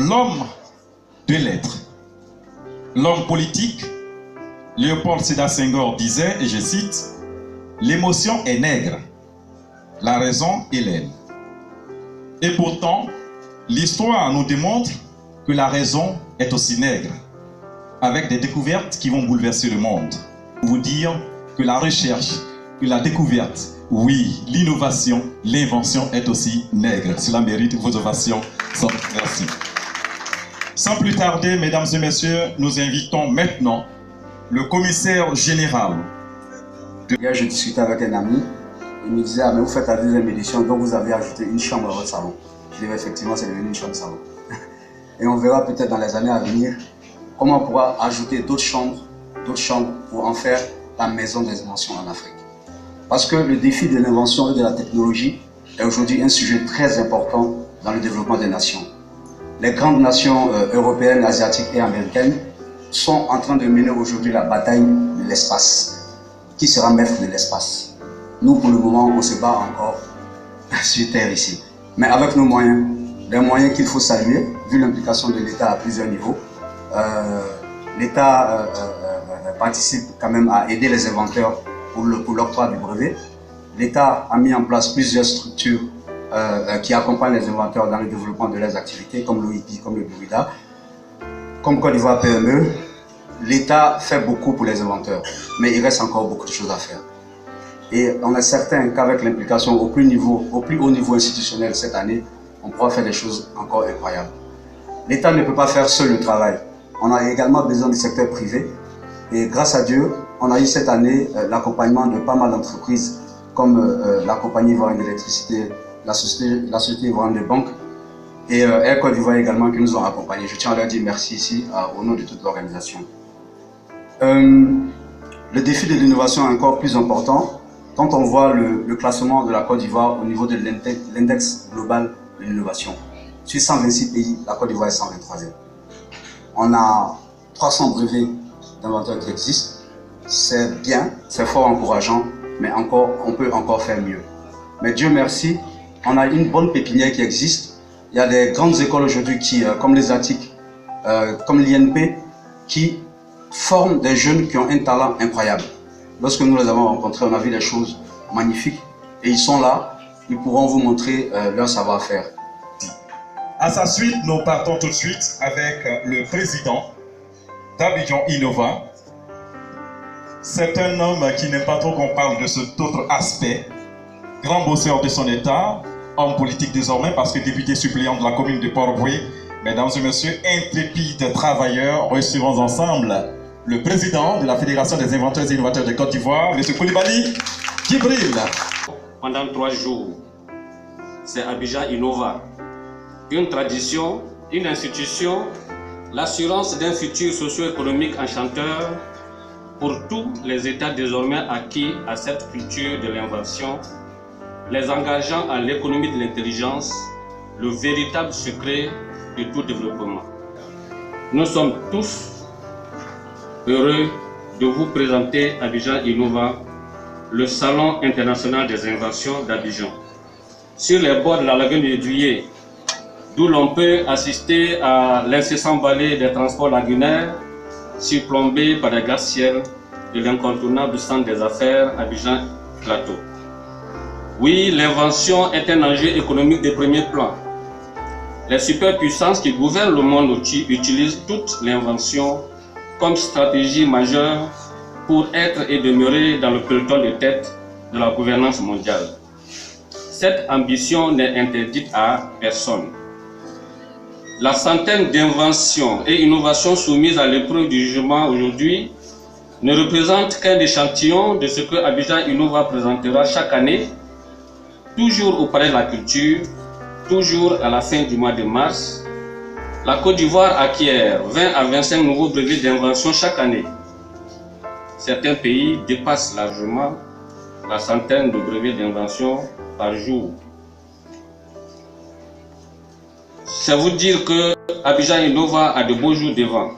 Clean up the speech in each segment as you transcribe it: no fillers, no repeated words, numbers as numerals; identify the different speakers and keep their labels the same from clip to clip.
Speaker 1: l'homme de lettres, l'homme politique, Léopold Sédar Senghor disait, et je cite, « L'émotion est nègre, la raison est laide. » Et pourtant, l'histoire nous démontre que la raison est aussi nègre, avec des découvertes qui vont bouleverser le monde. Vous dire que la recherche, que la découverte, oui, l'innovation, l'invention est aussi nègre. Cela mérite vos ovations. Merci. Sans plus tarder, mesdames et messieurs, nous invitons maintenant le commissaire général.
Speaker 2: Hier, je discutais avec un ami. Il me disait, ah, mais vous faites la deuxième édition, donc vous avez ajouté une chambre à votre salon. Je disais, effectivement, c'est devenu une chambre salon. Et on verra peut-être dans les années à venir comment on pourra ajouter d'autres chambres pour en faire la maison des inventions en Afrique. Parce que le défi de l'invention et de la technologie est aujourd'hui un sujet très important dans le développement des nations. Les grandes nations européennes, asiatiques et américaines sont en train de mener aujourd'hui la bataille de l'espace. Qui sera maître de l'espace? Nous, pour le moment, on se bat encore sur Terre ici. Mais avec nos moyens, les moyens qu'il faut saluer, vu l'implication de l'État à plusieurs niveaux, l'État participe quand même à aider les inventeurs pour l'octroi du brevet. L'État a mis en place plusieurs structures qui accompagnent les inventeurs dans le développement de leurs activités, comme l'OIP, comme le Burida. Comme Côte d'Ivoire PME, l'État fait beaucoup pour les inventeurs, mais il reste encore beaucoup de choses à faire. Et on est certain qu'avec l'implication au plus haut niveau institutionnel cette année, on pourra faire des choses encore incroyables. L'État ne peut pas faire seul le travail. On a également besoin du secteur privé. Et grâce à Dieu, on a eu cette année l'accompagnement de pas mal d'entreprises comme la compagnie ivoirienne d'électricité, la société ivoirienne de banque et Air Côte d'Ivoire également qui nous ont accompagnés. Je tiens à leur dire merci ici au nom de toute l'organisation. Le défi de l'innovation est encore plus important quand on voit le classement de la Côte d'Ivoire au niveau de l'index global de l'innovation. Sur 126 pays, la Côte d'Ivoire est 123e. On a 300 brevets d'inventeurs qui existent. C'est bien, c'est fort encourageant, mais on peut encore faire mieux. Mais Dieu merci, on a une bonne pépinière qui existe. Il y a des grandes écoles aujourd'hui comme les ATIC, comme l'INP, qui forment des jeunes qui ont un talent incroyable. Lorsque nous les avons rencontrés, on a vu des choses magnifiques et ils sont là, ils pourront vous montrer leur savoir-faire.
Speaker 1: À sa suite, nous partons tout de suite avec le président d'Abidjan Innova. C'est un homme qui n'aime pas trop qu'on parle de cet autre aspect. Grand bosseur de son État, homme politique désormais parce que député suppléant de la commune de Port-Boué. Mesdames et messieurs, intrépides travailleurs, recevons ensemble le président de la Fédération des inventeurs et innovateurs de Côte d'Ivoire, M. Koulibaly Djibril.
Speaker 3: Pendant 3 jours, c'est Abidjan Innova. Une tradition, une institution, l'assurance d'un futur socio-économique enchanteur pour tous les États désormais acquis à cette culture de l'invention, les engageant à l'économie de l'intelligence, le véritable secret de tout développement. Nous sommes tous heureux de vous présenter Abidjan Innova, le Salon international des inventions d'Abidjan. Sur les bords de la lagune de Douillet, d'où l'on peut assister à l'incessant balai des transports lagunaires, surplombés par les gratte-ciel de l'incontournable centre des affaires Abidjan Plateau. Oui, l'invention est un enjeu économique de premier plan. Les superpuissances qui gouvernent le monde utilisent toute l'invention comme stratégie majeure pour être et demeurer dans le peloton de tête de la gouvernance mondiale. Cette ambition n'est interdite à personne. La centaine d'inventions et innovations soumises à l'épreuve du jugement aujourd'hui ne représente qu'un échantillon de ce que Abidjan Innova présentera chaque année, toujours au Palais de la Culture, toujours à la fin du mois de mars. La Côte d'Ivoire acquiert 20 à 25 nouveaux brevets d'invention chaque année. Certains pays dépassent largement la centaine de brevets d'invention par jour. C'est vous dire que Abidjan Innova a de beaux jours devant.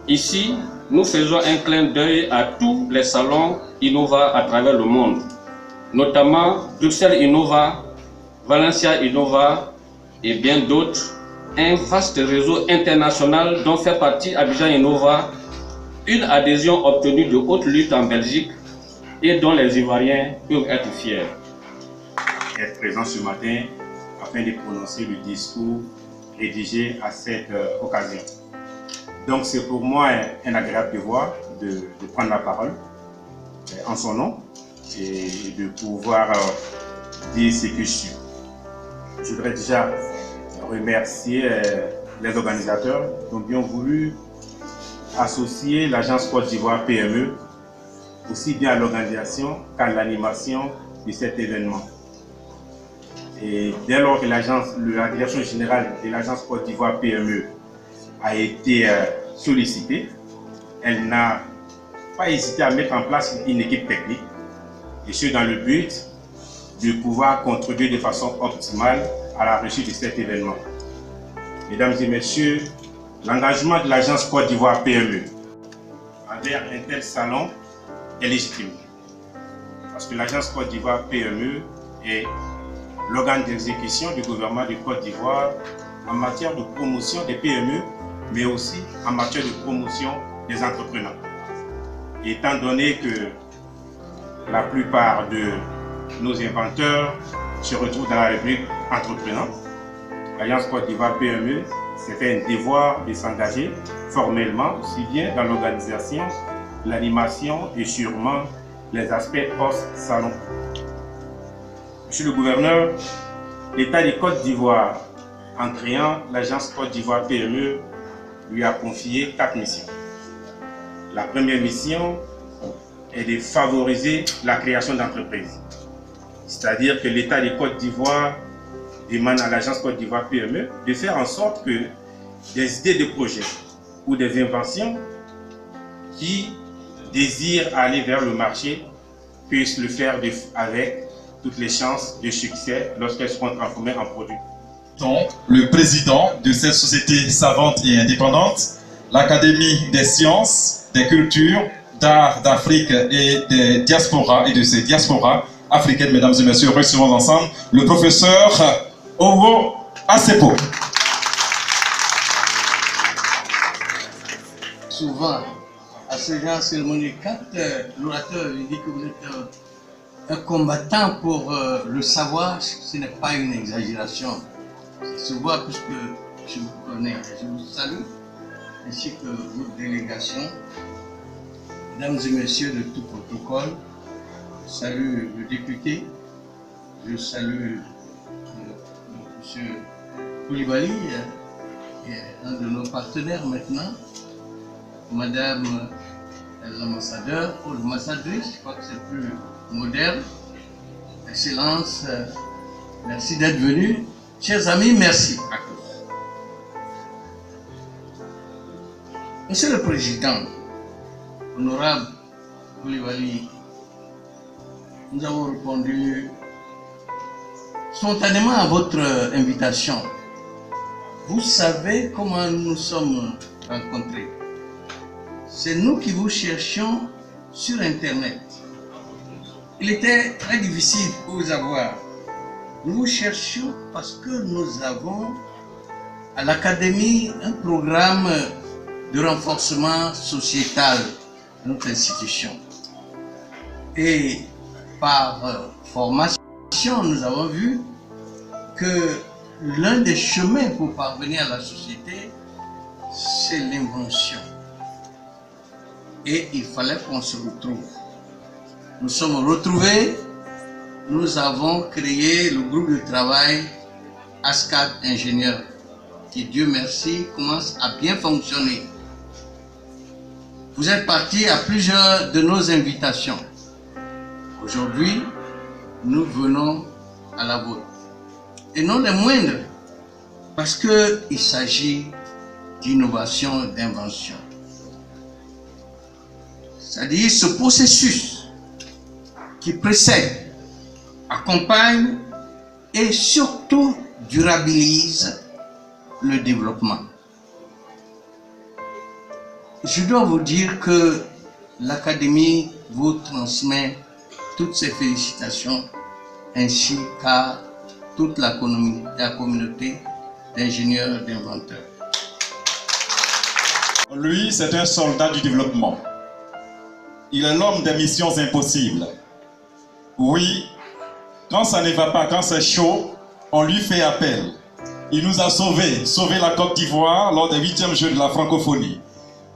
Speaker 3: Ici, nous faisons un clin d'œil à tous les salons Innova à travers le monde, notamment Bruxelles Innova, Valencia Innova et bien d'autres un vaste réseau international dont fait partie Abidjan Innova, une adhésion obtenue de haute lutte en Belgique et dont les Ivoiriens peuvent être fiers.
Speaker 4: Être présent ce matin afin de prononcer le discours rédigé à cette occasion. Donc c'est pour moi un agréable devoir de prendre la parole en son nom et de pouvoir dire ce que je suis. Je voudrais déjà remercier les organisateurs qui ont bien voulu associer l'agence Côte d'Ivoire PME aussi bien à l'organisation qu'à l'animation de cet événement. Et dès lors que la direction générale de l'agence Côte d'Ivoire PME a été sollicitée, elle n'a pas hésité à mettre en place une équipe technique, et ce dans le but de pouvoir contribuer de façon optimale à la réussite de cet événement. Mesdames et messieurs, l'engagement de l'agence Côte d'Ivoire PME envers un tel salon est légitime. Parce que l'agence Côte d'Ivoire PME est l'organe d'exécution du gouvernement de Côte d'Ivoire en matière de promotion des PME, mais aussi en matière de promotion des entrepreneurs. Et étant donné que la plupart de nos inventeurs se retrouvent dans la rubrique entreprenante, l'Alliance Côte d'Ivoire PME s'est fait un devoir de s'engager formellement, aussi bien dans l'organisation, l'animation et sûrement les aspects post-salon. Monsieur le gouverneur, l'État de Côte d'Ivoire, en créant l'Agence Côte d'Ivoire PME, lui a confié 4 missions. La première mission est de favoriser la création d'entreprises. C'est-à-dire que l'État de Côte d'Ivoire demande à l'Agence Côte d'Ivoire PME de faire en sorte que des idées de projets ou des inventions qui désirent aller vers le marché puissent le faire avec toutes les chances de succès lorsqu'elles seront transformées en produits.
Speaker 1: Le président de cette société savante et indépendante, l'Académie des sciences, des cultures, d'art d'Afrique et des diasporas et de ces diasporas africaines, mesdames et messieurs, recevons ensemble le professeur Owo Asepo.
Speaker 5: Souvent, à ce genre de cérémonie, quand l'orateur dit que vous êtes un combattant pour le savoir, ce n'est pas une exagération. Se voit puisque je vous connais. Je vous salue, ainsi que votre délégation, mesdames et messieurs de tout protocole. Je salue le député, je salue M. Koulibaly, qui est un de nos partenaires maintenant, Madame l'ambassadeur ou l'ambassadrice, je crois que c'est plus moderne. Excellence, merci d'être venu. Chers amis, merci à tous. Monsieur le Président, honorable Koulibaly, nous avons répondu spontanément à votre invitation. Vous savez comment nous nous sommes rencontrés. C'est nous qui vous cherchions sur Internet. Il était très difficile pour vous avoir. Nous vous cherchions parce que nous avons à l'Académie un programme de renforcement sociétal de notre institution. Et par formation, nous avons vu que l'un des chemins pour parvenir à la société, c'est l'invention. Et il fallait qu'on se retrouve. Nous sommes retrouvés, nous avons créé le groupe de travail ASCAD Ingénieurs, qui, Dieu merci, commence à bien fonctionner. Vous êtes partis à plusieurs de nos invitations. Aujourd'hui, nous venons à la vôtre. Et non les moindres, parce qu'il s'agit d'innovation, d'invention. C'est-à-dire ce processus qui précède, accompagne et surtout durabilise le développement. Je dois vous dire que l'Académie vous transmet toutes ses félicitations ainsi qu'à toute la communauté d'ingénieurs, d'inventeurs.
Speaker 1: Lui, c'est un soldat du développement. Il est l'homme des missions impossibles. Oui, quand ça ne va pas, quand c'est chaud, on lui fait appel. Il nous a sauvé la Côte d'Ivoire lors des 8e Jeux de la francophonie.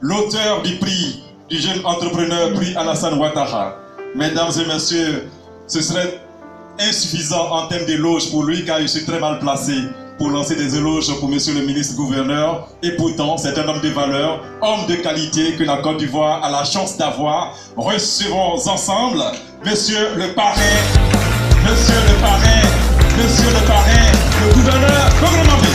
Speaker 1: L'auteur du prix du jeune entrepreneur, prix Alassane Ouattara. Mesdames et messieurs, ce serait insuffisant en termes d'éloges pour lui, car je suis très mal placé pour lancer des éloges pour monsieur le ministre gouverneur. Et pourtant, c'est un homme de valeur, homme de qualité que la Côte d'Ivoire a la chance d'avoir. Recevons ensemble monsieur le parrain, monsieur le parrain, monsieur le parrain, le gouverneur Kogro-Mambé.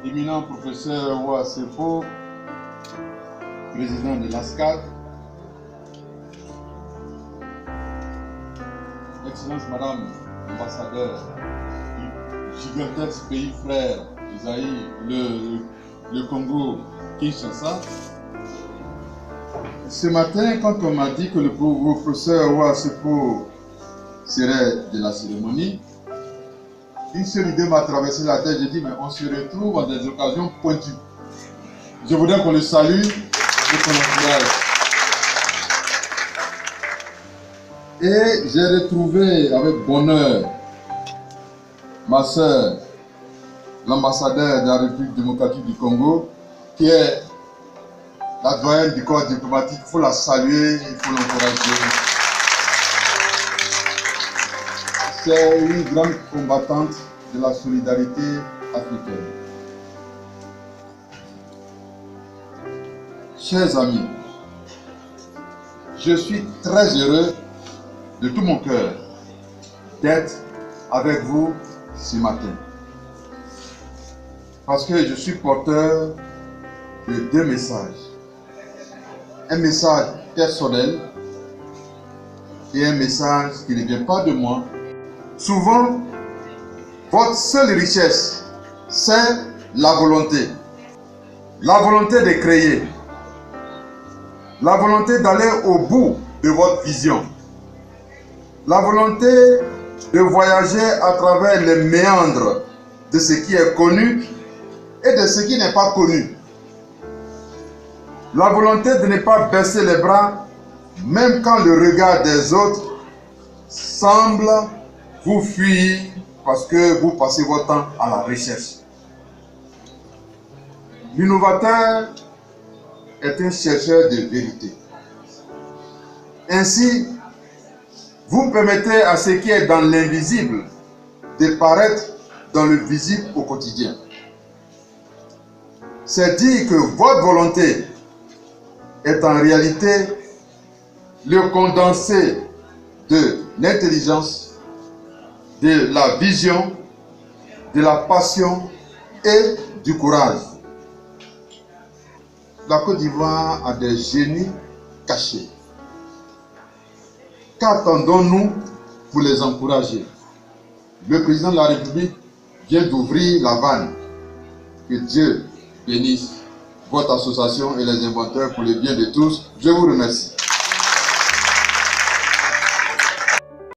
Speaker 6: Éminent professeur Ouassefo, président de l'ASCAD, Excellence Madame l'ambassadeur du gigantesque pays frère Isaïe, le Congo Kinshasa. Ce matin, quand on m'a dit que le professeur Ouassefo serait de la cérémonie, une seule idée m'a traversé la tête. J'ai dit, mais on se retrouve à des occasions pointues. Je voudrais qu'on le salue et qu'on l'encourage. Et j'ai retrouvé avec bonheur ma sœur, l'ambassadeur de la République démocratique du Congo, qui est la doyenne du corps diplomatique. Il faut la saluer, il faut l'encourager. C'est une grande combattante de la solidarité africaine. Chers amis, je suis très heureux de tout mon cœur d'être avec vous ce matin. Parce que je suis porteur de deux messages. Un message personnel et un message qui ne vient pas de moi. Souvent, votre seule richesse, c'est la volonté. La volonté de créer. La volonté d'aller au bout de votre vision. La volonté de voyager à travers les méandres de ce qui est connu et de ce qui n'est pas connu. La volonté de ne pas baisser les bras, même quand le regard des autres semble vous fuir parce que vous passez votre temps à la recherche. L'innovateur est un chercheur de vérité. Ainsi, vous permettez à ce qui est dans l'invisible de paraître dans le visible au quotidien. C'est dire que votre volonté est en réalité le condensé de l'intelligence, de la vision, de la passion et du courage. La Côte d'Ivoire a des génies cachés. Qu'attendons-nous pour les encourager? Le président de la République vient d'ouvrir la vanne. Que Dieu bénisse votre association et les inventeurs pour le bien de tous. Je vous remercie.